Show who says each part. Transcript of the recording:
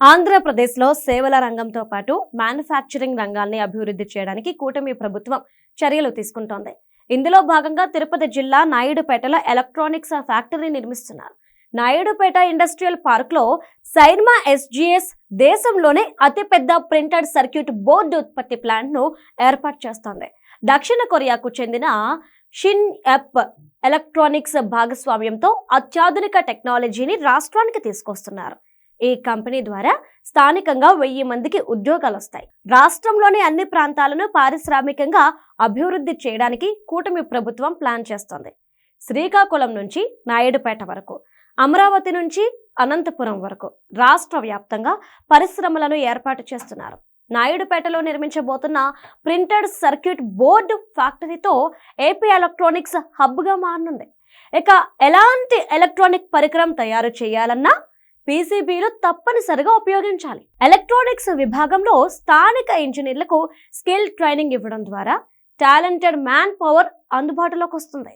Speaker 1: ఆంధ్రప్రదేశ్లో సేవల రంగంతో పాటు మ్యానుఫ్యాక్చరింగ్ రంగాల్ని అభివృద్ధి చేయడానికి కూటమి ప్రభుత్వం చర్యలు తీసుకుంటోంది. ఇందులో భాగంగా తిరుపతి జిల్లా నాయుడుపేటలో ఎలక్ట్రానిక్స్ ఫ్యాక్టరీ నిర్మిస్తున్నారు. నాయుడుపేట ఇండస్ట్రియల్ పార్క్ లో సైర్మా ఎస్జిఎస్ దేశంలోనే అతిపెద్ద ప్రింటెడ్ సర్క్యూట్ బోర్డు ఉత్పత్తి ప్లాంట్ ను ఏర్పాటు చేస్తోంది. దక్షిణ కొరియాకు చెందిన షిన్ ఎప్ ఎలక్ట్రానిక్స్ భాగస్వామ్యంతో అత్యాధునిక టెక్నాలజీని రాష్ట్రానికి తీసుకొస్తున్నారు. ఈ కంపెనీ ద్వారా స్థానికంగా 1000 మందికి ఉద్యోగాలు వస్తాయి. రాష్ట్రంలోని అన్ని ప్రాంతాలను పారిశ్రామికంగా అభివృద్ధి చేయడానికి కూటమి ప్రభుత్వం ప్లాన్ చేస్తోంది. శ్రీకాకుళం నుంచి నాయుడుపేట వరకు, అమరావతి నుంచి అనంతపురం వరకు రాష్ట్ర వ్యాప్తంగా పరిశ్రమలను ఏర్పాటు చేస్తున్నారు. నాయుడుపేటలో నిర్మించబోతున్న ప్రింటెడ్ సర్క్యూట్ బోర్డు ఫ్యాక్టరీతో ఏపీ ఎలక్ట్రానిక్స్ హబ్గా మారనుంది. ఇక ఎలాంటి ఎలక్ట్రానిక్ పరికరం తయారు చేయాలన్నా పీసీబీలు తప్పనిసరిగా ఉపయోగించాలి. ఎలక్ట్రానిక్స్ విభాగంలో స్థానిక ఇంజనీర్లకు స్కిల్ ట్రైనింగ్ ఇవ్వడం ద్వారా టాలెంటెడ్ మ్యాన్ పవర్ అందుబాటులోకి వస్తుంది.